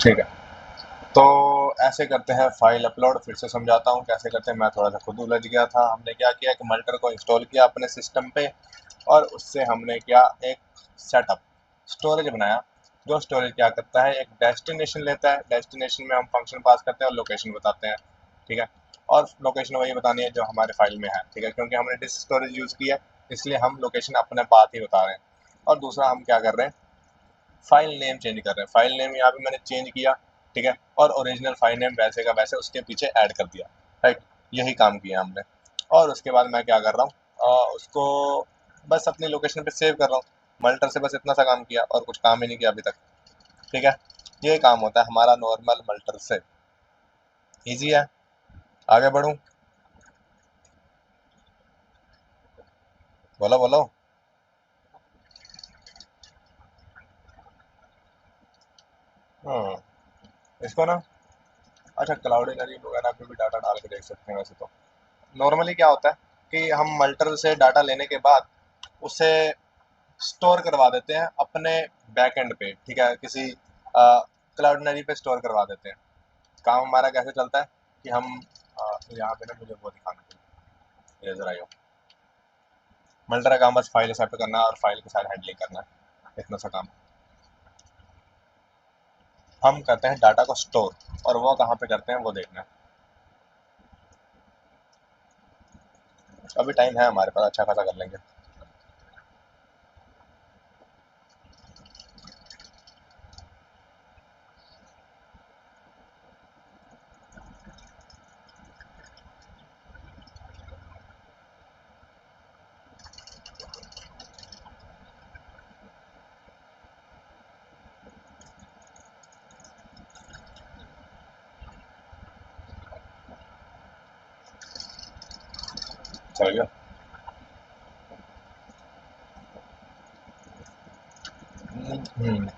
ठीक है, तो ऐसे करते हैं फाइल अपलोड। फिर से समझाता हूँ कैसे करते हैं, मैं थोड़ा सा खुद उलझ गया था। हमने क्या किया कि मल्टर को इंस्टॉल किया अपने सिस्टम पे, और उससे हमने क्या एक सेटअप स्टोरेज बनाया। जो स्टोरेज क्या करता है, एक डेस्टिनेशन लेता है, डेस्टिनेशन में हम फंक्शन पास करते हैं और लोकेशन बताते हैं। ठीक है, और लोकेशन वही बतानी है जो हमारे फाइल में है। ठीक है, क्योंकि हमने डिस्क स्टोरेज यूज़ किया इसलिए हम लोकेशन अपने पास ही बता रहे हैं। और दूसरा हम क्या कर रहे हैं, फाइल नेम चेंज कर रहे हैं। फाइल नेम यहाँ पे मैंने चेंज किया, ठीक है, और ओरिजिनल फाइल नेम वैसे का वैसे उसके पीछे ऐड कर दिया। राइट, यही काम किया हमने। और उसके बाद मैं क्या कर रहा हूँ, उसको बस अपनी लोकेशन पे सेव कर रहा हूँ। मल्टर से बस इतना सा काम किया और कुछ काम ही नहीं किया अभी तक। ठीक है, ये काम होता है हमारा नॉर्मल मल्टर से। ईजी है, आगे बढ़ूँ? बोलो बोलो। इसको ना, अच्छा, क्लाउडीनरी वगैरह पे भी डाटा डाल के देख सकते हैं। वैसे तो नॉर्मली क्या होता है कि हम मल्टर से डाटा लेने के बाद उसे स्टोर करवा देते हैं अपने बैकएंड पे। ठीक है, किसी क्लाउडनरी पे स्टोर करवा देते हैं। काम हमारा कैसे चलता है कि हम यहाँ पे ना, मुझे वो दिखाना चाहिए, ये जरा यो मल्टर का काम बस फाइल सेट करना और फाइल के साथ हैंडलिंग करना है, इतना सा काम। हम करते हैं डाटा को स्टोर, और वो कहाँ पे करते हैं वो देखना है। अभी टाइम है हमारे पास, अच्छा खासा कर लेंगे। चल गया। हम्म,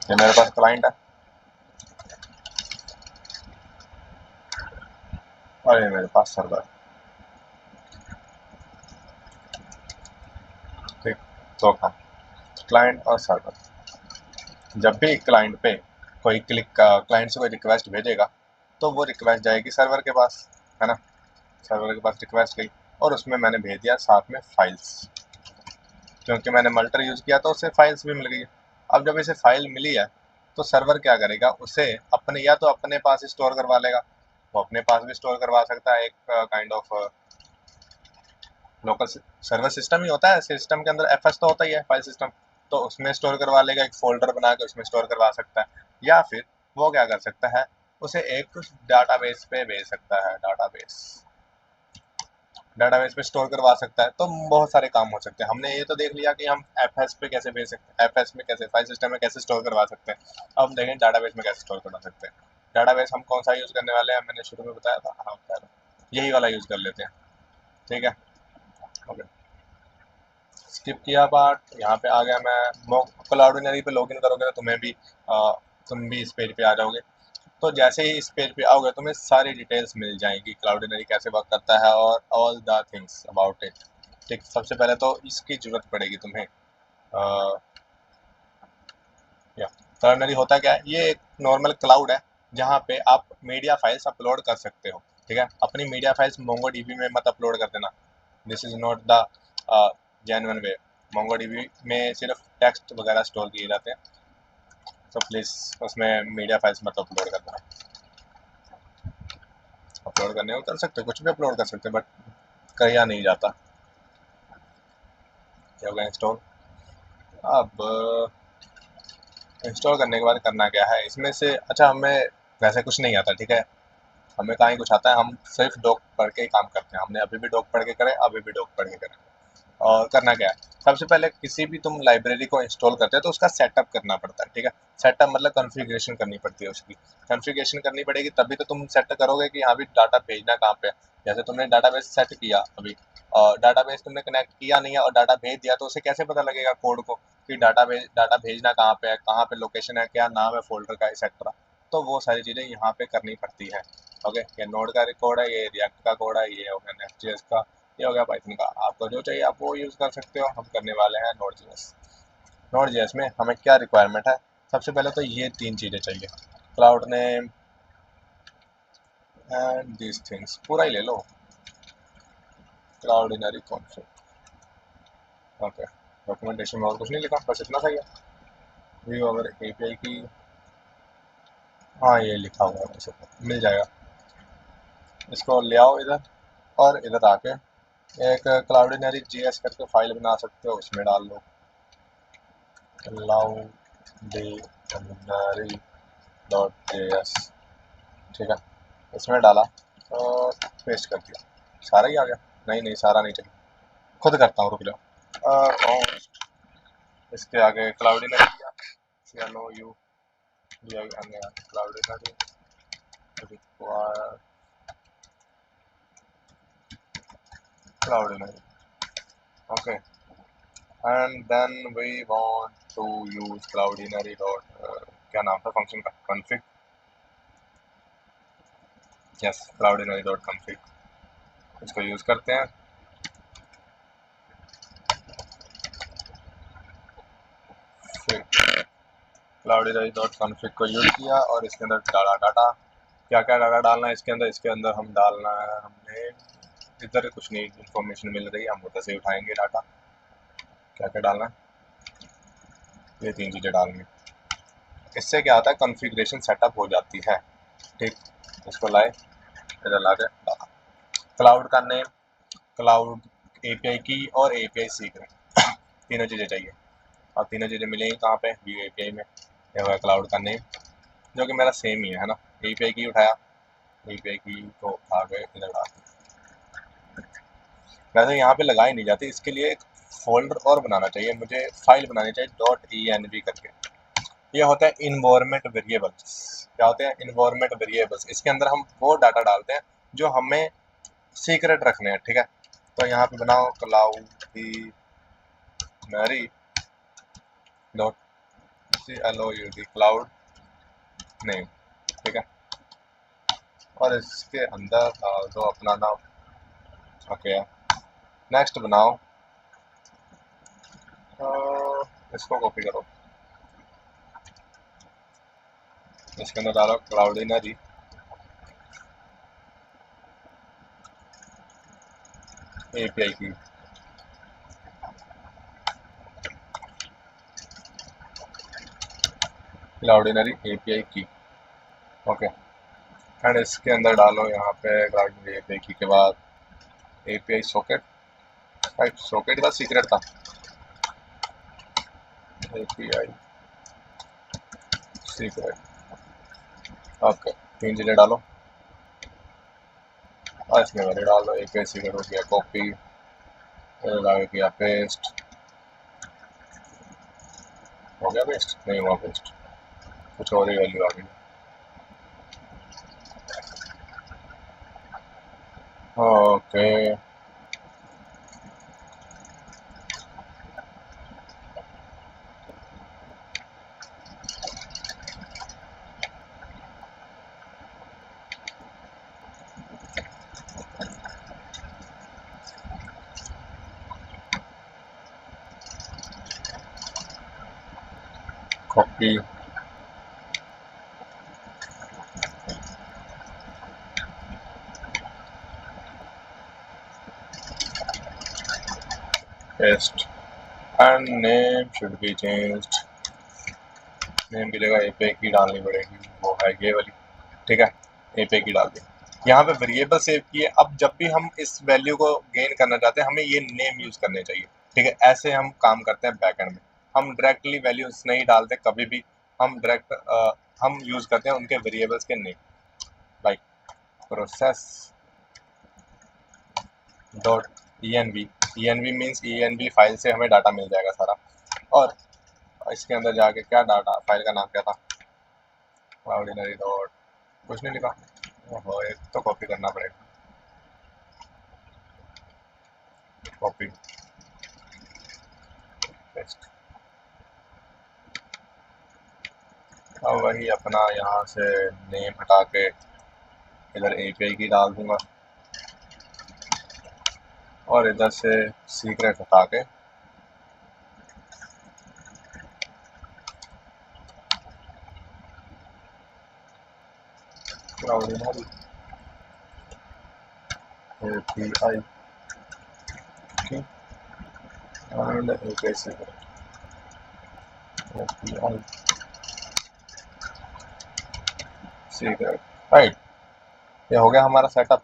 ये मेरे पास क्लाइंट है और ये मेरे पास सर्वर। ठीक, दो काम, क्लाइंट और सर्वर। जब भी क्लाइंट पे कोई क्लाइंट से कोई रिक्वेस्ट भेजेगा तो वो रिक्वेस्ट जाएगी सर्वर के पास, है ना। सर्वर के पास रिक्वेस्ट गई और उसमें मैंने भेज दिया साथ में फाइल्स। क्योंकि मैंने मल्टर यूज़ किया तो उसे फाइल्स भी मिल गई। अब जब इसे फाइल मिली है तो सर्वर क्या करेगा, उसे अपने या तो अपने पास ही स्टोर करवा लेगा। वो अपने पास भी स्टोर करवा सकता है, एक kind of local server system ही होता है। सिस्टम के अंदर एफएस तो होता ही है, फाइल सिस्टम। तो उसमें स्टोर करवा लेगा, एक फोल्डर बना के उसमें स्टोर करवा सकता है। या फिर वो क्या कर सकता है, उसे एक डाटाबेस पे भेज सकता है। डाटाबेस पे स्टोर करवा सकता है। तो बहुत सारे काम हो सकते हैं। हमने ये तो देख लिया कि हम एफएस पे कैसे भेज सकते हैं, एफएस में कैसे, फाइल सिस्टम में कैसे स्टोर करवा सकते हैं। अब हम देखें डाटाबेस में कैसे स्टोर करवा सकते हैं। डाटाबेस हम कौन सा यूज़ करने वाले हैं, मैंने शुरू में बताया था, हाँ बताया था, यही वाला यूज़ कर लेते हैं। ठीक है, ओके, स्किप किया पार्ट, यहाँ पे आ गया मैं। क्लाउडिनरी पे लॉगिन करोगे तो तुम भी इस पेज पे आ जाओगे। तो जैसे ही इस पेज पे आओगे तुम्हें सारी डिटेल्स मिल जाएंगी, क्लाउडिनरी कैसे वर्क करता है और all the things about it. ठीक, सबसे पहले तो इसकी जरूरत पड़ेगी तुम्हें। या क्लाउडिनरी होता क्या है, ये एक नॉर्मल क्लाउड है जहाँ पे आप मीडिया फाइल्स अपलोड कर सकते हो। ठीक है, अपनी मीडिया फाइल्स मोंगोडीबी में मत अपलोड कर देना, this is not the genuine way. MongoDB में सिर्फ टेक्स्ट वगैरह स्टोर किए जाते हैं, तो प्लीज़ उसमें मीडिया फाइल्स मत अपलोड कर देना। अपलोड करने को कर सकते हो, कुछ भी अपलोड कर सकते हो, बट किया नहीं जाता। क्या होगा इंस्टॉल। अब इंस्टॉल करने के बाद करना क्या है इसमें से, अच्छा हमें वैसे कुछ नहीं आता। ठीक है, हमें कहाँ ही कुछ आता है, हम सिर्फ डॉक पढ़ के ही काम करते हैं। हमने अभी भी डॉक पढ़ के करे, अभी भी डॉक पढ़ के करें। और करना क्या है, सबसे पहले किसी भी तुम लाइब्रेरी को इंस्टॉल करते हो तो उसका सेटअप करना पड़ता है। ठीक है, सेटअप मतलब कॉन्फ़िगरेशन करनी पड़ती है उसकी। कॉन्फ़िगरेशन करनी पड़ेगी तभी तो तुम सेट करोगे कि हाँ भी डाटा भेजना कहाँ पे है। जैसे तुमने डाटाबेस सेट किया अभी, और डाटाबेस तुमने कनेक्ट किया नहीं है और डाटा भेज दिया, तो उसे कैसे पता लगेगा कोड को कि डाटा भेजना कहाँ पे है, कहाँ पे लोकेशन है, क्या नाम है फोल्डर का, एक्सेट्रा। तो वो सारी चीज़ें यहाँ पे करनी पड़ती है। ओके, ये नोड का कोड है, ये रिएक्ट का कोड है, ये हो गया नेक्स्ट.जेएस का, ये हो गया पाइथन का। आपको जो चाहिए आप वो यूज़ कर सकते हो। हम करने वाले हैं नोड.जेएस। नोड.जेएस में हमें क्या रिक्वायरमेंट है? सबसे पहले तो ये 3 चीज़ें चाहिए, cloud name and these things, पूरा ही ले लो, क्लाउडिनरी कॉन्फ़िग। ओके, डॉक्यूमेंटेशन में और कुछ नहीं लिखा, बस इतना सही है। व्यू अगर एपीआई की, हाँ ये लिखा हुआ है, वैसे तो मिल जाएगा। इसको ले आओ इधर, और इधर आके एक क्लाउडिनरी जेएस करके फाइल बना सकते हो, उसमें डाल दो cloudinary.js। ठीक है, इसमें डाला और पेस्ट कर दिया, सारा ही आ गया। नहीं नहीं, सारा नहीं चाहिए, खुद करता हूँ, रुक जाओ। इसके आगे क्लाउडिनरी दिया, CLOUDINER, Cloudinary require Cloudinary. Okay, and then we want to use Cloudinary dot क्या नाम था फंक्शन का, config। Yes, Cloudinary dot config, इसको यूज करते हैं। क्लाउडिनरी डॉट config को यूज किया और इसके अंदर डाला डाटा। क्या क्या डाटा डालना है इसके अंदर? इसके अंदर हम डालना है, हमने इधर कुछ नहीं इन्फॉर्मेशन मिल रही है, हम उधर से उठाएंगे डाटा। क्या क्या डालना है? ये 3 चीज़ें डालनी है। इससे क्या होता है, कॉन्फ़िगरेशन सेटअप हो जाती है। ठीक, इसको लाए, इधर ला के डाला। क्लाउड का नेम, क्लाउड एपीआई की और एपीआई सीक्रेट, तीनों चीज़ें चाहिए। और तीनों चीज़ें मिलेंगी कहाँ पे? व्यू एपीआई में। ये हुआ क्लाउड का नेम, जो कि मेरा सेम ही है ना, एपीआई की उठाया, एपीआई की को उठा के इधर डाल दी। वैसे यहाँ पे लगाई नहीं जाती, इसके लिए एक फोल्डर और बनाना चाहिए मुझे, फाइल बनानी चाहिए .env करके। ये होता है इन्वायरमेंट वेरिएबल्स। क्या होते हैं? Environment variables. इसके अंदर हम वो डाटा डालते हैं जो हमें सीक्रेट रखने हैं। ठीक है, तो यहाँ पे बनाओ क्लाउडिनरी डॉट CLOUD, क्लाउड नेम। ठीक है, और इसके अंदर डाल दो अपना नाम। ओके, नेक्स्ट बनाओ, इसको कॉपी करो, इसके अंदर डालो क्लाउडिनरी एपीआई की। क्लाउडिनरी एपीआई की। ओके, एंड इसके अंदर डालो यहाँ पे क्लाउडिनरी एपीआई की के बाद एपीआई सॉकेट। राइट, सॉकेट का सीक्रेट था, एपीआई सीक्रेट। ओके, 3 चीज़ें डालो और इसमें मैंने डाल दो। एपीआई सीक्रेट हो गया कॉपी, आगे किया पेस्ट, हो गया पेस्ट? नहीं हुआ पेस्ट, कुछ और ही वैल्यू आ गई। Okay, copy, paste, and name should be changed. Name की जगह एपीआई की डालनी पड़ेगी, वो है ये वाली। ठीक है, एपीआई की डाल दी। यहाँ पे वेरिएबल सेव किए। अब जब भी हम इस वैल्यू को गेन करना चाहते हैं, हमें ये नेम यूज करने चाहिए। ठीक है, ऐसे हम काम करते हैं बैकएंड में। हम डायरेक्टली वैल्यूज नहीं डालते कभी भी, हम डायरेक्ट हम यूज करते हैं उनके वेरिएबल्स के name, like process dot env। env means env file से हमें डाटा मिल जाएगा सारा। और इसके अंदर जाके क्या डाटा, फाइल का नाम क्या था? क्लाउडिनरी डॉट, कुछ नहीं लिखा। ओहो, एक तो कॉपी करना पड़ेगा, कॉपी पेस्ट। अब वही अपना यहाँ से नेम हटा के इधर API की डाल दूंगा और इधर से सीक्रेट हटा के API की and API secret API secret right. ये हो गया हमारा सेटअप।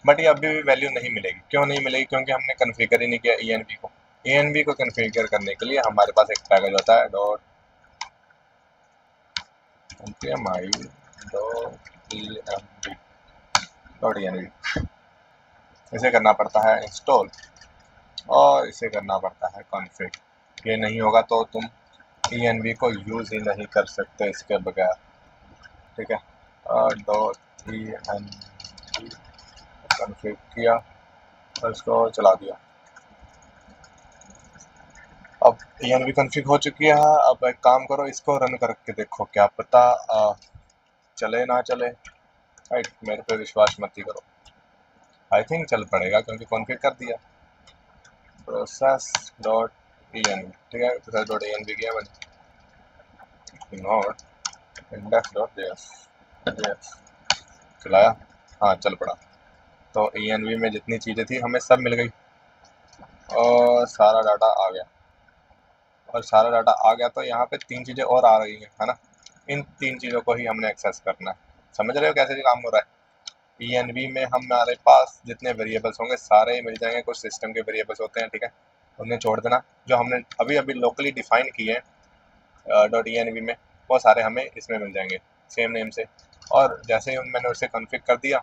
बट ये अभी भी वैल्यू नहीं मिलेगी। क्यों नहीं मिलेगी? क्योंकि हमने कन्फिगर ही नहीं किया ENV को। ENV को कन्फिगर करने के लिए हमारे पास एक पैकेज होता है .env. इसे करना पड़ता है इंस्टॉल और इसे करना पड़ता है कॉन्फ़िग। ये नहीं होगा तो तुम ENV को यूज़ ही नहीं कर सकते इसके बगैर, ठीक है। .env कॉन्फ़िग किया और इसको चला दिया। अब ENV कॉन्फ़िग हो चुकी है। अब एक काम करो, इसको रन करके देखो, क्या पता चले ना चले। राइट, मेरे पे विश्वास मत ही करो। आई थिंक चल पड़ेगा क्योंकि कॉन्फ़िग कर दिया। process.env, ठीक है। process.env किया मैंने, नॉट index.js चलाया, हाँ चल पड़ा। तो ENV में जितनी चीज़ें थी हमें सब मिल गई और सारा डाटा आ गया। और सारा डाटा आ गया तो यहाँ पे 3 चीज़ें और आ रही हैं, है ना। इन 3 चीज़ों को ही हमने एक्सेस करना है। समझ रहे हो कैसे काम हो रहा है? ENV में हमारे पास जितने वेरिएबल्स होंगे सारे ही मिल जाएंगे। कुछ सिस्टम के वेरिएबल्स होते हैं, ठीक है, उन्हें छोड़ देना। जो हमने अभी अभी लोकली डिफाइन किए हैं .env में, वो सारे हमें इसमें मिल जाएंगे सेम नेम से। और जैसे ही मैंने उसे कॉन्फ़िग कर दिया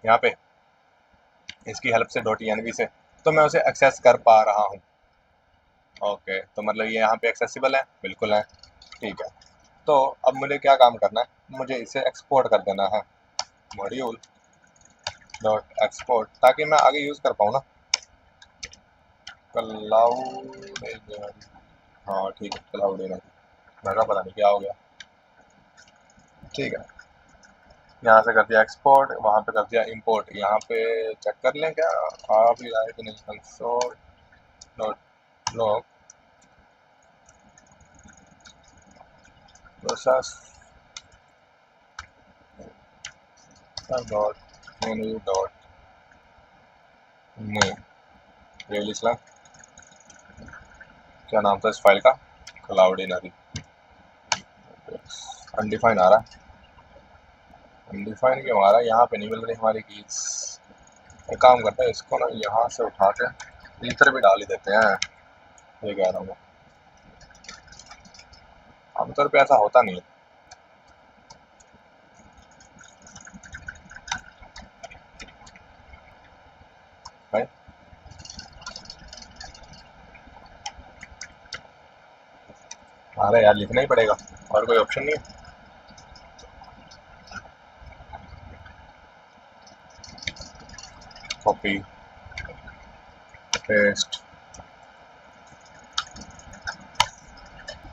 यहाँ पे इसकी हेल्प से .env से, तो मैं उसे एक्सेस कर पा रहा हूँ। ओके, तो मतलब ये यहाँ पे एक्सेसिबल है, बिल्कुल है, ठीक है। तो अब मुझे क्या काम करना है, मुझे इसे एक्सपोर्ट कर देना है module.export, ताकि मैं आगे यूज़ कर पाऊँ ना। क्लाउड, हाँ ठीक है, क्लाउड मैं पता नहीं क्या हो गया, ठीक है। यहाँ से कर दिया एक्सपोर्ट, वहाँ पे कर दिया इंपोर्ट। यहाँ पे चेक कर लें क्या आ भी रहा है कि नहीं। Console dot log process dot menu dot name, ये लिख ला। क्या नाम था इस फाइल का? क्लाउडिनरी। अनडिफाइन आ रहा है, अनडिफाइन क्यों आ रहा है? यहाँ पे नहीं मिल रही हमारी कीज। एक काम करते हैं, इसको ना यहाँ से उठा के भीतर भी डाल ही देते हैं। ये कह रहा हूँ, आमतौर पे ऐसा होता नहीं है भाई। अरे यार, लिखना ही पड़ेगा, और कोई ऑप्शन नहीं है। कॉपी पेस्ट,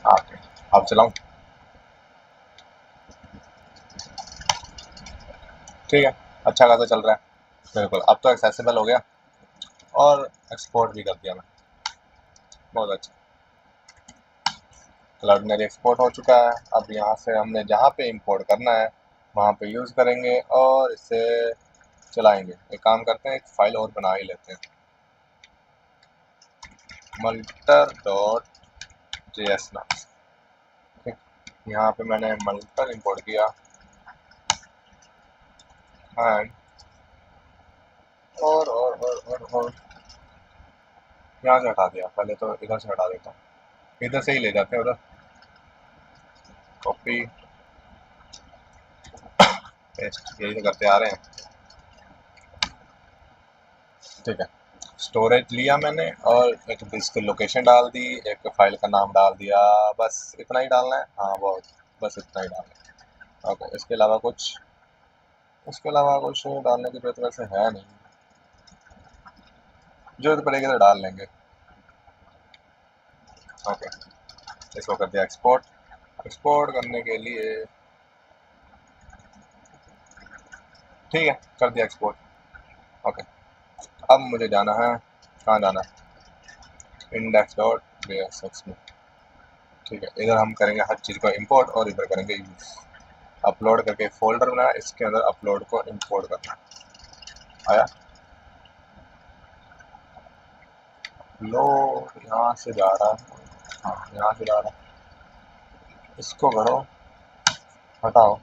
ओके, अब चलाऊँ, ठीक है। अच्छा खासा चल रहा है, बिल्कुल। अब तो एक्सेसिबल हो गया और एक्सपोर्ट भी कर दिया मैं, बहुत अच्छा। क्लाउडनरी एक्सपोर्ट हो चुका है। अब यहाँ से हमने जहाँ पे इंपोर्ट करना है वहाँ पे यूज़ करेंगे और इसे चलाएंगे। एक काम करते हैं, एक फ़ाइल और बना ही लेते हैं, multer.js नाम से, ठीक। यहाँ पे मैंने मल्टर इंपोर्ट किया एंड और यहाँ से हटा दिया। पहले तो इधर से हटा देता हूँ, इधर से ही ले जाते हैं उधर। कॉपी पेस्ट, यही तो करते आ रहे हैं, ठीक है। स्टोरेज लिया मैंने और एक डिस्क लोकेशन डाल दी, एक फाइल का नाम डाल दिया। बस इतना ही डालना है, हाँ बहुत, बस इतना ही डालना है। ओके, इसके अलावा कुछ डालने की जरूरत वैसे है नहीं। जरूरत पड़ेगी तो डाल लेंगे। ओके, इसको कर दिया एक्सपोर्ट। एक्सपोर्ट करने के लिए ठीक है, कर दिया एक्सपोर्ट। ओके, अब मुझे जाना है, कहाँ जाना है, index.jsx में। ठीक है, इधर हम करेंगे हर चीज़ को इंपोर्ट और इधर करेंगे यूज। अपलोड करके फोल्डर बनाया, इसके अंदर अपलोड को इंपोर्ट करना आया। लोड यहाँ से जा रहा है, हाँ यहाँ से जा रहा है, इसको करो, हटाओ,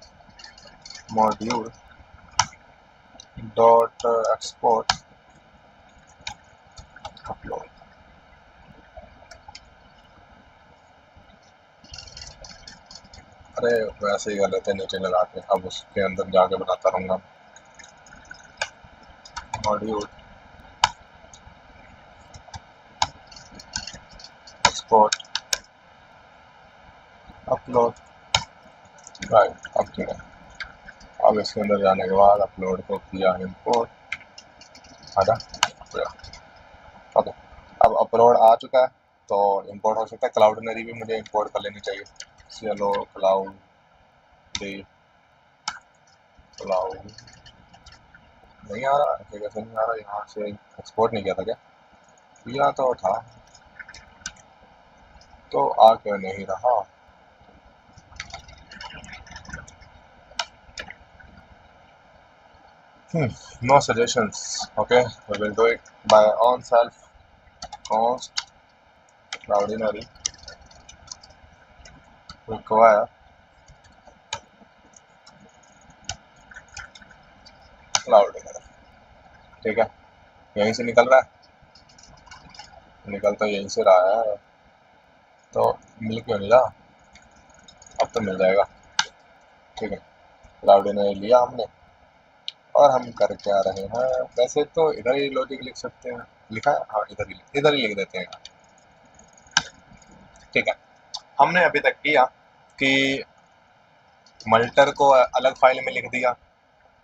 मॉड्यूल डॉट एक्सपोर्ट अपलोड। अरे वैसे ही कर लेते हैं नीचे लगा के, अब उसके अंदर जाके बनाता रहूँगा। Module export upload, right. अब ठीक है, अब इसके अंदर जाने के बाद अपलोड को किया इंपोर्ट, आजा, ओके। अब अपलोड आ चुका है तो इंपोर्ट हो सकता है। क्लाउडनरी भी मुझे इंपोर्ट कर लेनी चाहिए। चलो क्लाउड क्लाउड नहीं आ रहा, कैसे नहीं आ रहा, यहाँ से एक्सपोर्ट नहीं किया था क्या, किया तो था, तो आ क्यों नहीं रहा। No suggestions. Okay, we will do it by own self. Const cloudinary require cloudinary। ठीक है, यहीं से निकल रहा है, निकल तो यहीं से रहा है, तो मिल क्यों नहीं रहा। अब तो मिल जाएगा। ठीक है, क्लाउडनरी लिया हमने और हम कर क्या रहे हैं, वैसे तो इधर ही लॉजिक लिख सकते हैं, लिखा है, हाँ इधर ही लिख देते हैं। ठीक है, हमने अभी तक किया कि मल्टर को अलग फाइल में लिख दिया।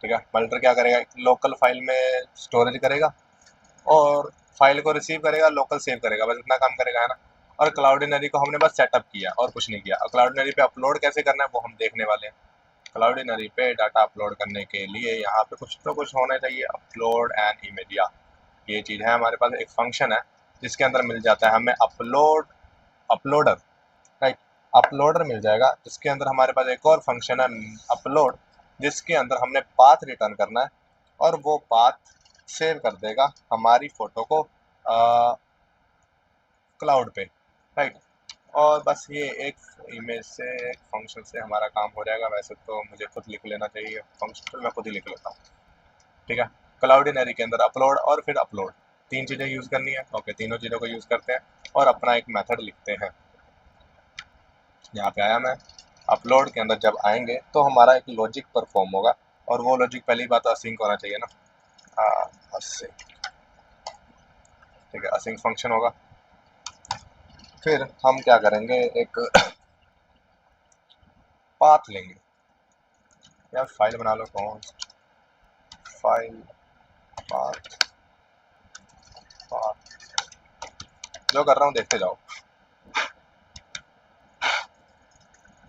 ठीक है, मल्टर क्या करेगा, लोकल फाइल में स्टोरेज करेगा और फाइल को रिसीव करेगा, लोकल सेव करेगा, बस इतना काम करेगा, है ना। और क्लाउडनरी को हमने बस सेटअप किया और कुछ नहीं किया। और क्लाउडनरी पे अपलोड कैसे करना है वो हम देखने वाले हैं। क्लाउडनरी पे डाटा अपलोड करने के लिए यहाँ पे कुछ तो कुछ होना चाहिए, अपलोड एंड इमेज, या ये चीज़ है हमारे पास, एक फंक्शन है जिसके अंदर मिल जाता है हमें अपलोडर, राइट। अपलोडर मिल जाएगा जिसके अंदर हमारे पास एक और फंक्शन है अपलोड, जिसके अंदर हमने पाथ रिटर्न करना है और वो पाथ सेव कर देगा हमारी फोटो को क्लाउड पे, राइट। और बस ये एक इमेज से, एक फंक्शन से हमारा काम हो जाएगा। वैसे तो मुझे खुद लिख लेना चाहिए फंक्शन, तो मैं खुद ही लिख लेता हूँ। ठीक है, क्लाउडनरी के अंदर अपलोड और फिर अपलोड, तीन चीज़ें यूज़ करनी है। ओके, तीनों चीज़ों को यूज़ करते हैं और अपना एक मेथड लिखते हैं। यहाँ पे आया मैं, अपलोड के अंदर जब आएंगे तो हमारा एक लॉजिक परफॉर्म होगा, और वो लॉजिक पहली बात असिंक होना चाहिए ना, असिंक। ठीक है, असिंक फंक्शन होगा। फिर हम क्या करेंगे, एक पाथ लेंगे, या फाइल बना लो, कौन फाइल पाथ, पाथ जो कर रहा हूँ देखते जाओ।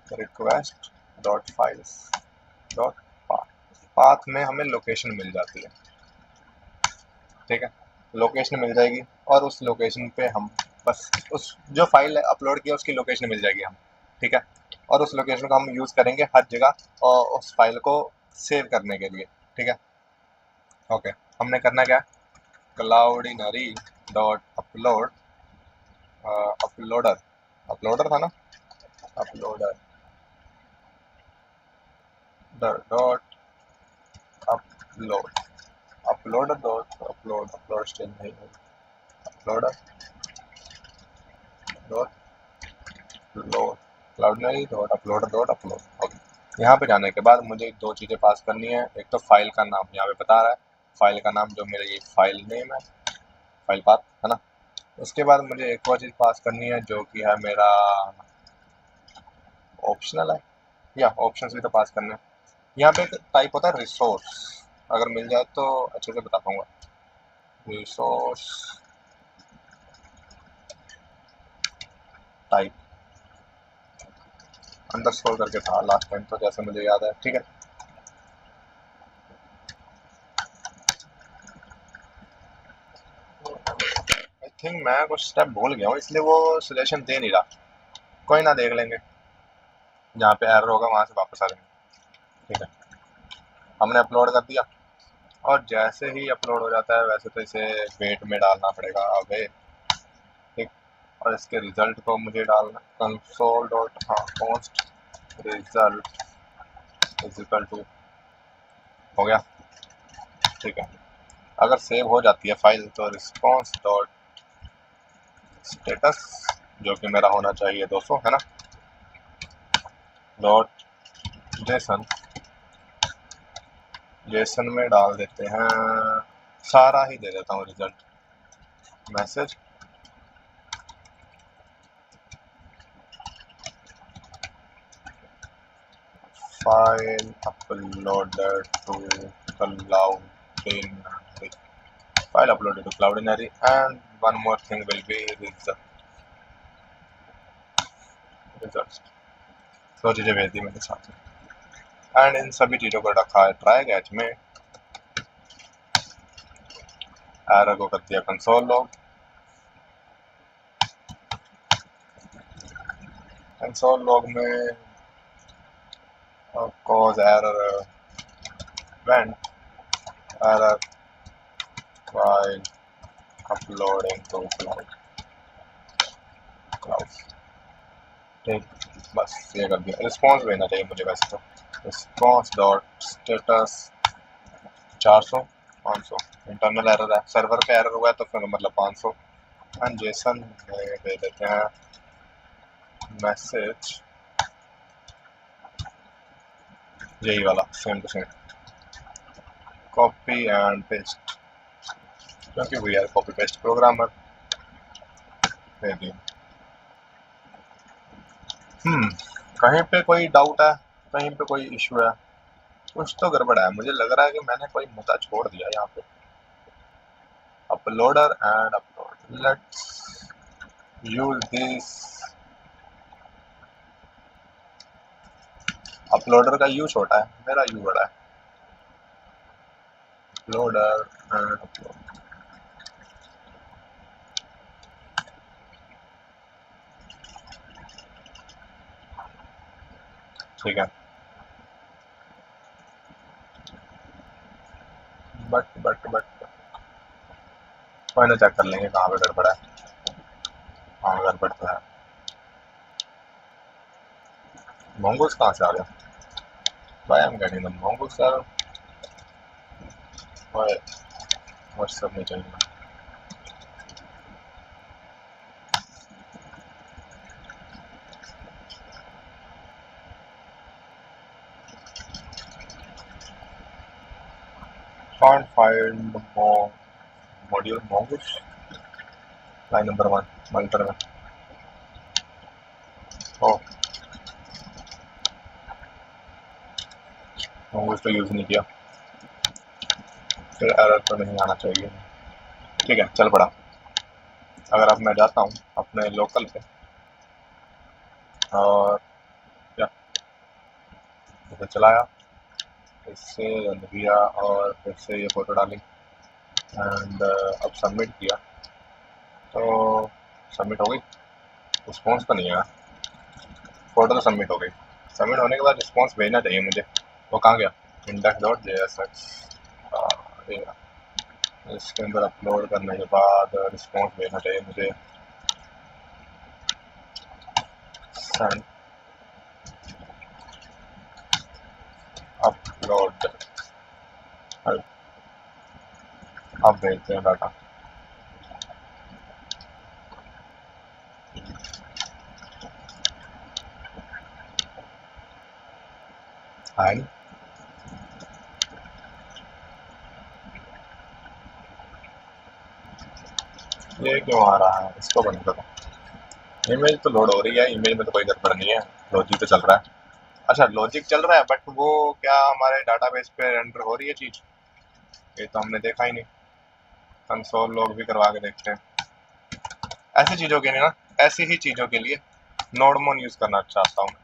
Request dot files dot path, path में हमें लोकेशन मिल जाती है। ठीक है, लोकेशन मिल जाएगी और उस लोकेशन पे हम बस उस जो फाइल अपलोड किया उसकी लोकेशन मिल जाएगी हम। ठीक है, और उस लोकेशन को हम यूज़ करेंगे हर जगह और उस फाइल को सेव करने के लिए। ठीक है, ओके। हमने करना क्या, Cloudinary dot upload, uploader, uploader था ना, uploader dot upload, uploader dot upload, upload still नहीं, uploader dot upload, Cloudinary dot uploader dot upload. Okay, यहाँ पे जाने के बाद मुझे दो चीज़ें पास करनी है। एक तो फाइल का नाम यहाँ पे बता रहा है, फाइल का नाम जो मेरा ये फाइल नेम है, फाइल पाथ, है ना। उसके बाद मुझे एक और चीज़ पास करनी है जो कि है मेरा ऑप्शनल है, या ऑप्शन भी तो पास करना है। यहाँ पे एक टाइप होता है रिसोर्स, अगर मिल जाए तो अच्छे से बता पाऊंगा। रिसोर्स टाइप अंडरस्कोर करके था लास्ट टाइम तो, जैसे मुझे याद है। ठीक है, थिंक मैं कुछ स्टेप भूल गया हूँ, इसलिए वो सजेशन दे नहीं रहा। कोई ना, देख लेंगे, जहाँ पे एरर होगा वहाँ से वापस आ जाएंगे। ठीक है, हमने अपलोड कर दिया, और जैसे ही अपलोड हो जाता है वैसे तो इसे वेट में डालना पड़ेगा अवे। ठीक, और इसके रिजल्ट को मुझे डालना कंसोल डॉट हाँ const result is equal to, हो गया। ठीक है, अगर सेव हो जाती है फाइल तो रिस्पॉन्स डॉट स्टेटस, जो कि मेरा होना चाहिए 200 है ना, डॉट जेसन, जेसन में डाल देते हैं, सारा ही दे देता हूँ result message. File uploaded to Cloudinary, file uploaded to Cloudinary, and one more thing will be results। दो चीज़ें भेज दी मैंने साथ में, एंड इन सभी चीज़ों को रखा है ट्राई कैच में। एरर को कर दिया कंसोल लॉग, कंसोल लॉग में cause error went error file uploading to cloud. ठीक, बस ये कर दिया। रिस्पॉन्स भेजना चाहिए मुझे वैसे तो, response dot status 400 500, internal error है, सर्वर का एरर हुआ है तो फिर मतलब 500। एंड जेसन में दे देते हैं मैसेज, यही वाला same to same, copy and paste, क्योंकि we are copy paste programmer. दे दी। कहीं पे कोई डाउट है, कहीं पे कोई इशू है, कुछ तो गड़बड़ है, मुझे लग रहा है कि मैंने कोई मुद्दा छोड़ दिया यहाँ पे। Uploader and upload, let's use this. Uploader का यू छोटा है, मेरा यू बड़ा है। अपलोडर एंड अपलोड, ठीक है। बट कोई ना, चेक कर लेंगे कहाँ पे गड़बड़ है। हाँ गड़बड़ तो है। मोंगोस कहाँ से आ गया भाई? I am getting the mongoose sir, WhatsApp में चाहिए। Can't find module mongoose, line number 1 मल्टर में। ओ, mongoose तो यूज़ नहीं किया, फिर एरर तो नहीं आना चाहिए। ठीक है, चल पड़ा। अगर अब मैं जाता हूँ अपने लोकल पे और क्या इसे चलाया, इससे रन किया और फिर से ये फ़ोटो डाली एंड अब सबमिट किया तो सबमिट हो गई। रिस्पॉन्स तो नहीं आया, फ़ोटो तो सबमिट हो गई। सबमिट होने के बाद रिस्पॉन्स भेजना चाहिए मुझे, वो कहाँ गया? index.jsx, इसके अंदर अपलोड करने के बाद रिस्पॉन्स भेजना चाहिए मुझे। सेंड अपलोड, अब भेजते हैं डाटा। एंड ये क्यों आ रहा है? इसको बंद करो। ईमेल तो लोड हो रही है, ईमेल में तो कोई गड़बड़ नहीं है, लॉजिक तो चल रहा है। अच्छा, लॉजिक चल रहा है, बट वो क्या हमारे डाटाबेस पे रेंडर हो रही है चीज़? ये तो हमने देखा ही नहीं। कंसोल लॉग भी करवा के देखते हैं। ऐसी चीज़ों के लिए ना, ऐसी ही चीज़ों के लिए नोडमोन यूज़ करना चाहता हूँ मैं।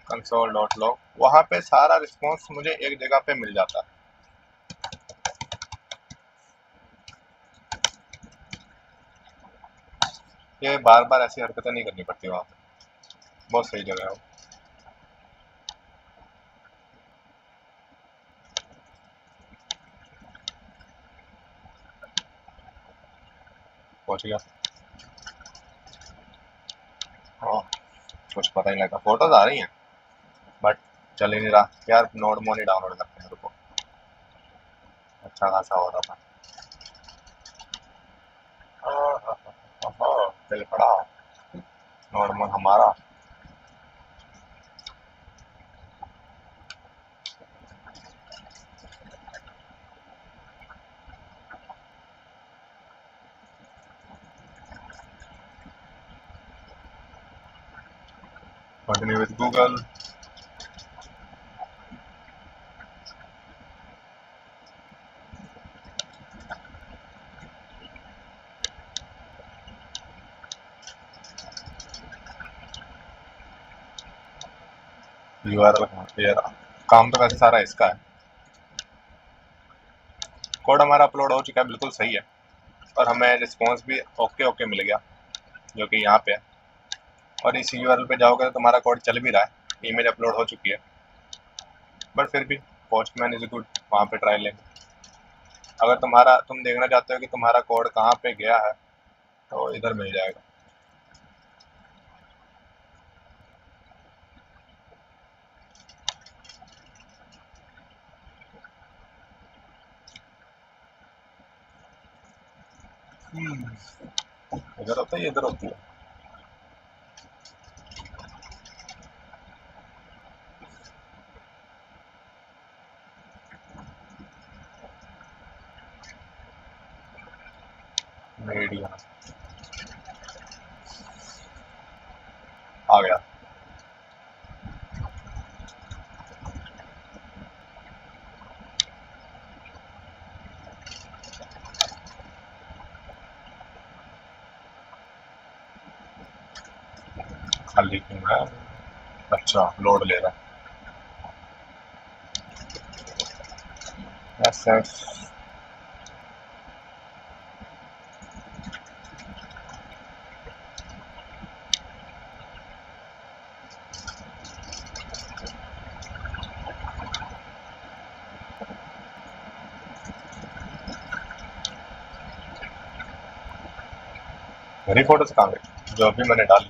कंसोल डॉट लॉग, वहाँ पे सारा रिस्पॉन्स मुझे एक जगह पे मिल जाता है। ये बार बार ऐसी हरकतें नहीं करनी पड़ती वहाँ पे, बहुत सही जगह है वो। पहुँच गया। हाँ, कुछ पता ही नहीं लगा, फोटोज आ रही हैं बट चल ही नहीं रहा यार। नोड मोड ही डाउनलोड करते हैं, रुको। अच्छा खासा हो रहा था। दिल पड़ा। नोड मोड हमारा। Continue with Google. यूआरएल यार, काम तो वैसे सारा इसका है। कोड हमारा अपलोड हो चुका है, बिल्कुल सही है। और हमें रिस्पॉन्स भी ओके ओके मिल गया, जो कि यहाँ पे है। और इस यूआरएल पे जाओगे तो तुम्हारा कोड चल भी रहा है, इमेज अपलोड हो चुकी है। बट फिर भी पोस्टमैन इज गुड, वहाँ पे ट्राई लेंगे। अगर तुम देखना चाहते हो कि तुम्हारा कोड कहाँ पे गया है तो इधर मिल जाएगा। इधर होता है, इधर होती है। मीडिया आ गया। खाली क्यों है? अच्छा, लोड ले रहा है। Yes yes. मेरी फोटोज कहाँ गई जो अभी मैंने डाली?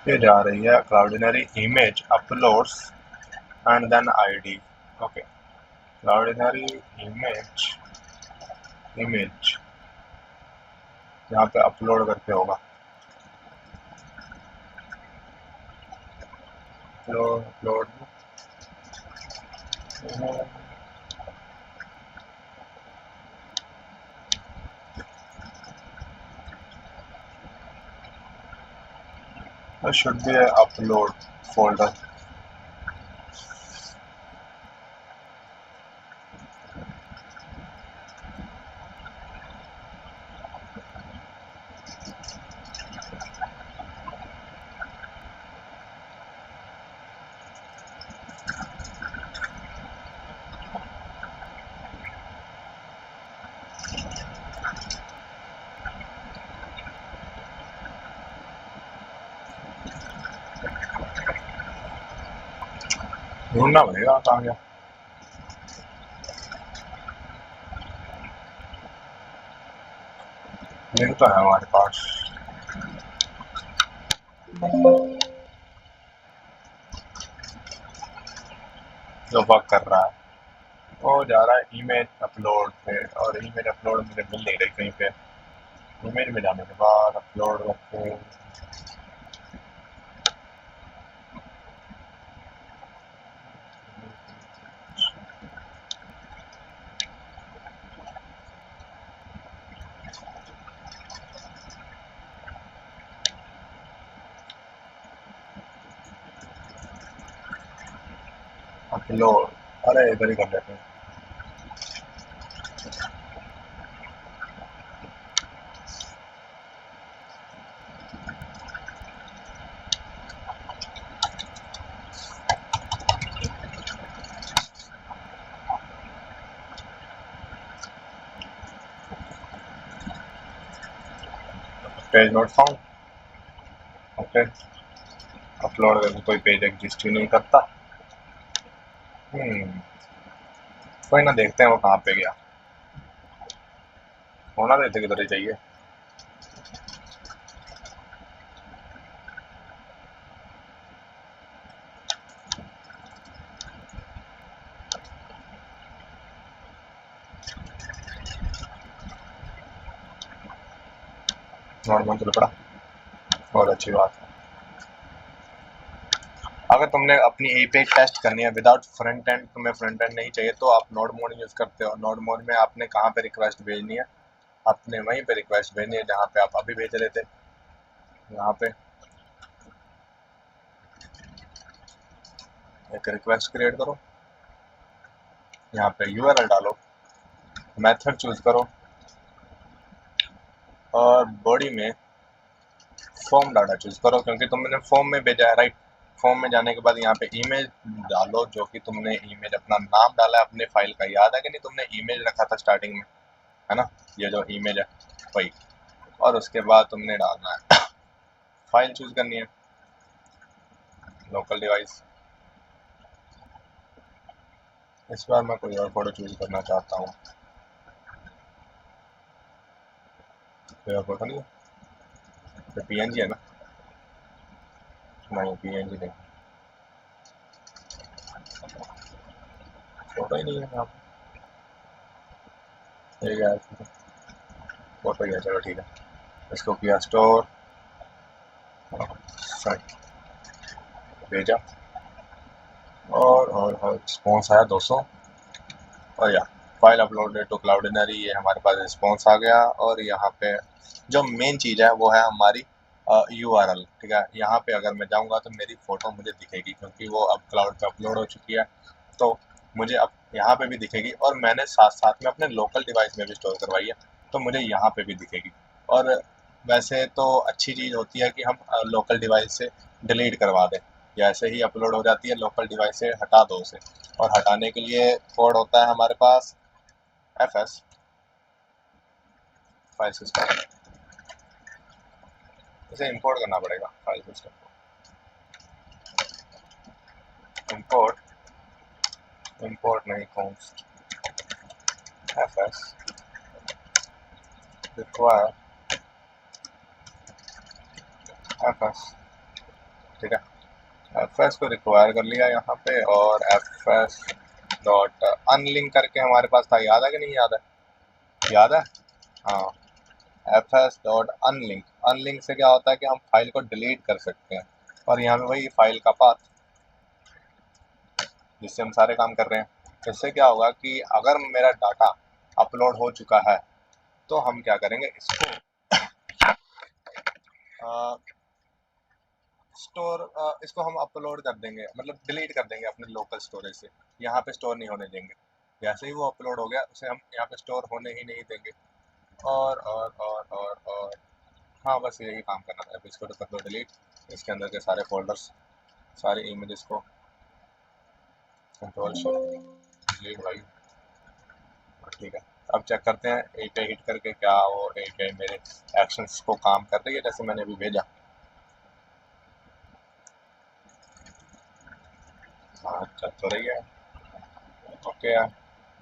ये जा रही है Cloudinary image uploads and then ID. Okay, Cloudinary image, image यहाँ पे अपलोड करके होगा। Upload upload should be upload folder. ढूंढना पड़ेगा कहाँ गया। लिंक तो है हमारे पास। जो वर्क कर रहा है वो जा रहा है इमेज अपलोड पे, और इमेज अपलोड मुझे मिल नहीं रही कहीं पे। इमेज में जाने के बाद अपलोड करके अपलोड, अरे इधर ही कर लेते हैं। Page not found. Okay, upload करके कोई पेज एग्जिस्ट ही नहीं करता। कोई ना, देखते हैं वो कहाँ पे गया। होना तो इधर किधर ही चाहिए। नॉर्मल चल पड़ा, बहुत अच्छी बात है। अगर तुमने अपनी एपीआई टेस्ट करनी है विदाउट फ्रंट एंड, तुम्हें फ्रंट एंड नहीं चाहिए तो आप नोड मोड यूज़ करते हो। नोड मोड में आपने कहाँ पे रिक्वेस्ट भेजनी है, आपने वहीं पे रिक्वेस्ट भेजनी है जहाँ पे आप अभी भेज रहे थे। यहाँ पे एक रिक्वेस्ट क्रिएट करो, यहाँ पे यूआरएल डालो, मेथड चूज करो और बॉडी में फॉर्म डाटा चूज करो, क्योंकि तुमने फॉर्म में भेजा है, राइट। फॉर्म में जाने के बाद यहाँ पे इमेज डालो, जो कि तुमने इमेज अपना नाम डाला है अपने फाइल का, याद है कि नहीं, तुमने इमेज रखा था स्टार्टिंग में, है ना, ये जो इमेज है वही। और उसके बाद तुमने डालना है फाइल चूज करनी है, लोकल डिवाइस। इस बार मैं कोई और फोटो चूज करना चाहता हूँ। कोई और फोटो नहीं है तो पीएनजी है ना, नहीं पीएनजी नहीं, फोटो ही नहीं है यहाँ पे। ठीक है, फोटो ही है, चलो ठीक है। इसको किया स्टोर, भेजा और रिस्पॉन्स आया 200। और या फाइल अपलोडेड टू क्लाउडिनरी, ये हमारे पास रिस्पॉन्स आ गया। और यहाँ पे जो मेन चीज़ है वो है हमारी यूआरएल। ठीक है, यहाँ पे अगर मैं जाऊँगा तो मेरी फ़ोटो मुझे दिखेगी, क्योंकि वो अब क्लाउड पे अपलोड हो चुकी है, तो मुझे अब यहाँ पे भी दिखेगी। और मैंने साथ साथ में अपने लोकल डिवाइस में भी स्टोर करवाई है, तो मुझे यहाँ पे भी दिखेगी। और वैसे तो अच्छी चीज़ होती है कि हम लोकल डिवाइस से डिलीट करवा दें, या ऐसे ही अपलोड हो जाती है, लोकल डिवाइस से हटा दो उसे। और हटाने के लिए कोड होता है हमारे पास fs फाइल सिस्टम, इसे इंपोर्ट करना पड़ेगा फाइल सिस्टम को। इंपोर्ट नहीं, कॉन्स्ट fs रिक्वायर fs। ठीक है, fs को रिक्वायर कर लिया यहाँ पे। और fs डॉट अनलिंक करके हमारे पास था, याद है कि नहीं याद है? याद है, हाँ। fs डॉट अनलिंक, अनलिंक से क्या होता है कि हम फाइल को डिलीट कर सकते हैं। और यहाँ पे वही फाइल का पाथ जिससे हम सारे काम कर रहे हैं। इससे क्या होगा कि अगर मेरा डाटा अपलोड हो चुका है तो हम क्या करेंगे, इसको इसको हम अपलोड कर देंगे, मतलब डिलीट कर देंगे अपने लोकल स्टोरेज से, यहाँ पे स्टोर नहीं होने देंगे। जैसे ही वो अपलोड हो गया उसे हम यहाँ पे स्टोर होने ही नहीं देंगे। और हाँ, बस यही काम करना था। इसको तो कर दो डिलीट, इसके अंदर के सारे फोल्डर्स, सारे इमेजेस को कंट्रोल शिफ्ट डिलीट भाई। ठीक है, अब चेक करते हैं एपीआई हिट करके क्या वो एपीआई मेरे एक्शंस को काम कर रही है जैसे मैंने अभी भेजा। हाँ, चल तो रही है, ओके है।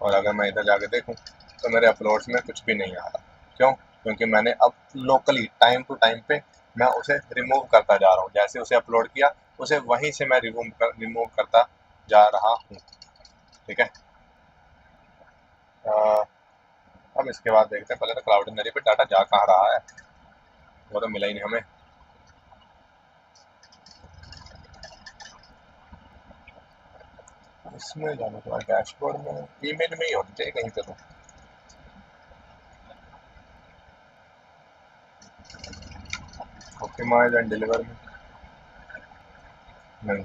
और अगर मैं इधर जाके देखूं तो मेरे अपलोड्स में कुछ भी नहीं आ रहा। क्यों? क्योंकि मैंने अब लोकली टाइम टू टाइम पे मैं उसे रिमूव करता जा रहा हूँ। जैसे उसे अपलोड किया उसे वहीं से मैं रिमूव करता जा रहा हूँ। ठीक है, अब इसके बाद देखते हैं। पहले तो क्लाउडनरी पे डाटा जा कहाँ रहा है, वो तो मिला ही नहीं हमें। इसमें जाने के बाद डैशबोर्ड में ईमेल में ही होनी चाहिए कहीं पे तो। ऑप्टिमाइज एंड डिलीवर में नहीं,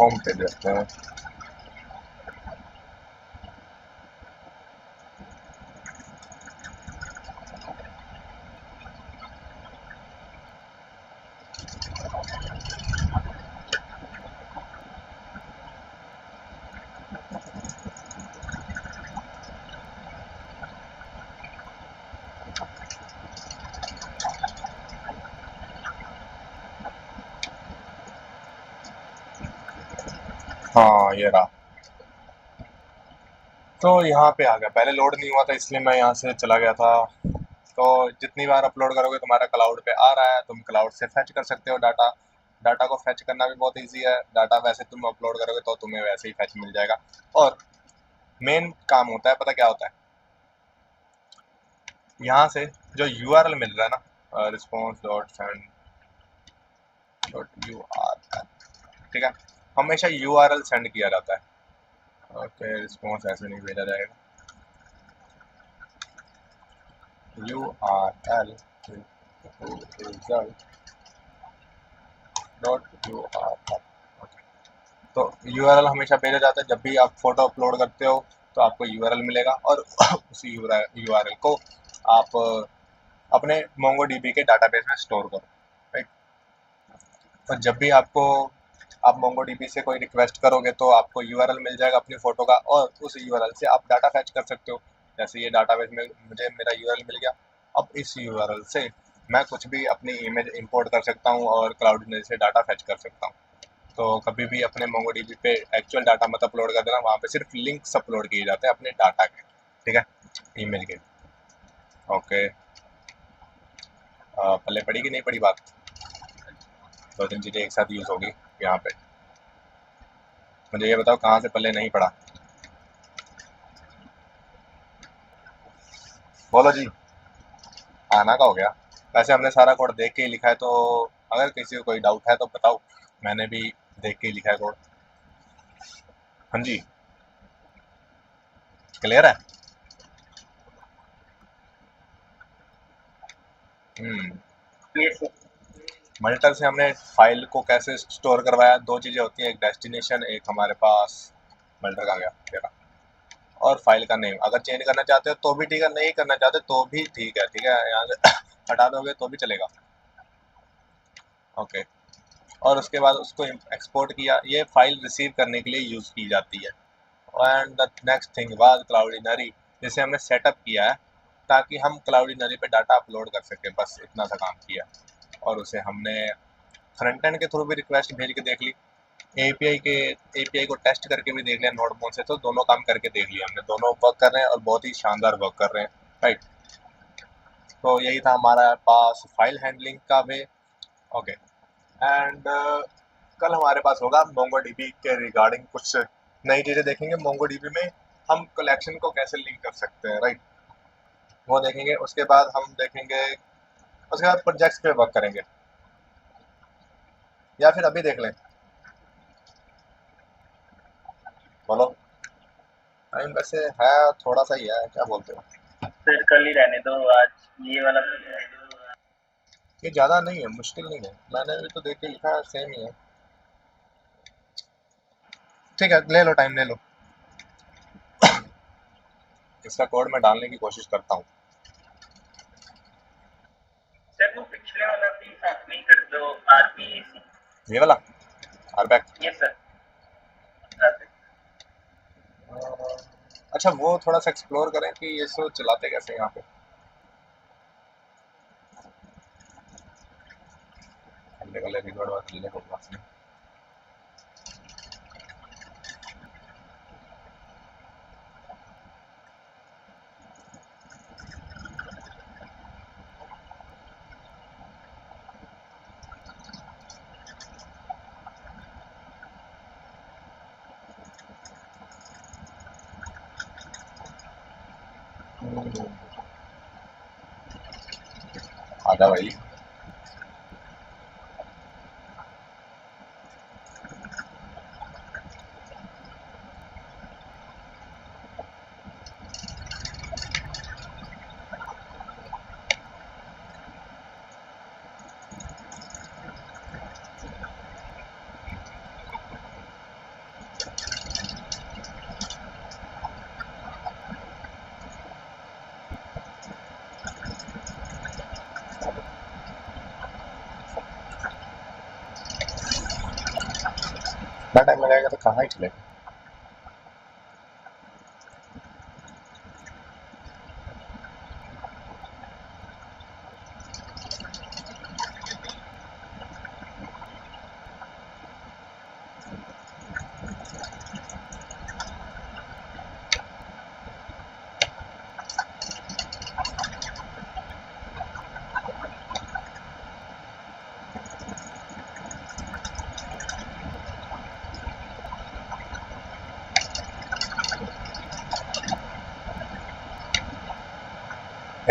होम पे देखते हैं। हाँ ये रहा। तो यहाँ पे आ गया, पहले लोड नहीं हुआ था इसलिए मैं यहाँ से चला गया था। तो जितनी बार अपलोड करोगे तुम्हारा क्लाउड पे आ रहा है, तुम क्लाउड से फेच कर सकते हो डाटा। डाटा को फेच करना भी बहुत इजी है। डाटा वैसे तुम अपलोड करोगे तो तुम्हें वैसे ही फेच मिल जाएगा। और मेन काम होता है, पता क्या होता है, यहाँ से जो यूआरएल मिल रहा है ना, response dot send dot URL, ठीक है, हमेशा यूआरएल सेंड किया जाता है। ओके, रिस्पॉन्स ऐसे नहीं भेजा जाएगा। URL result dot URL. तो यूआरएल हमेशा भेजा जाता है जब भी आप फोटो अपलोड करते हो, तो आपको यूआरएल मिलेगा और उसी यूआरएल को आप अपने मोंगोडीबी के डाटाबेस में स्टोर करो, राइट। और जब भी आप मोंगोडीबी से कोई रिक्वेस्ट करोगे तो आपको यूआरएल मिल जाएगा अपनी फ़ोटो का, और उस यूआरएल से आप डाटा फैच कर सकते हो। जैसे ये डाटाबेस में मुझे मेरा यूआरएल मिल गया, अब इस यूआरएल से मैं कुछ भी अपनी इमेज इंपोर्ट कर सकता हूँ और क्लाउड से डाटा फैच कर सकता हूँ। तो कभी भी अपने मोंगोडीबी पे एक्चुअल डाटा मत अपलोड कर देना, वहाँ पे सिर्फ लिंक्स अपलोड किए जाते हैं अपने डाटा के, ठीक है, ईमेल के। ओके, पल्ले पड़ी कि नहीं पड़ी बात? दो तीन चीज़ें एक साथ यूज़ होगी यहाँ पे। मुझे ये बताओ कहाँ से पल्ले नहीं पड़ा, बोलो जी। आना का हो गया। वैसे हमने सारा कोड देख के ही लिखा है, तो अगर किसी को कोई डाउट है तो बताओ। मैंने भी देख के ही लिखा है कोड। हाँ जी, क्लियर है। हम्म, मल्टर से हमने फाइल को कैसे स्टोर करवाया, दो चीज़ें होती हैं, एक डेस्टिनेशन, एक हमारे पास मल्टर का गया तेरा, और फाइल का नेम। अगर चेंज करना चाहते हो तो भी ठीक है, नहीं करना चाहते तो भी ठीक है, ठीक है, यहाँ से हटा दोगे तो भी चलेगा। ओके, और उसके बाद उसको एक्सपोर्ट किया, ये फाइल रिसीव करने के लिए यूज़ की जाती है। And the next thing was Cloudinary, जिसे हमने सेटअप किया है ताकि हम क्लाउडिनरी पे डाटा अपलोड कर सकें, बस इतना सा काम किया। और उसे हमने फ्रंट एंड के थ्रू भी रिक्वेस्ट भेज के देख ली, एपीआई को टेस्ट करके भी देख लिया नोड मोड से, तो दोनों काम करके देख लिया हमने, दोनों वर्क कर रहे हैं और बहुत ही शानदार वर्क कर रहे हैं, राइट। तो यही था हमारा पास फाइल हैंडलिंग का वे। ओके, एंड कल हमारे पास होगा मोंगोडीबी के रिगार्डिंग कुछ नई चीज़ें देखेंगे। मोंगोडीबी में हम कलेक्शन को कैसे लिंक कर सकते हैं, राइट, वो देखेंगे। उसके बाद हम देखेंगे, उसके बाद प्रोजेक्ट्स पे वर्क करेंगे, या फिर अभी देख लें, बोलो। टाइम वैसे है थोड़ा सा ही है, क्या बोलते हो? फिर कल ही रहने दो, आज ये वाला ये ज़्यादा नहीं है, मुश्किल नहीं है, मैंने भी तो देख के लिखा है, सेम ही है। ठीक है, ले लो, टाइम ले लो। इसका कोड मैं डालने की कोशिश करता हूँ। सर वो पिछले वाला भी साथ में ही कर दो, आरपीसी। ये वाला आरबैक। ये सर, अच्छा, वो थोड़ा सा एक्सप्लोर करें कि ये सो चलाते कैसे यहाँ पे। हमने वाले रिकॉर्ड बात लेने को बात नहीं। आजा भाई। इतना टाइम लगाएगा तो कहाँ ही चलेगा।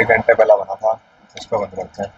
घंटे पहले बना था, इस पर बंद करते हैं।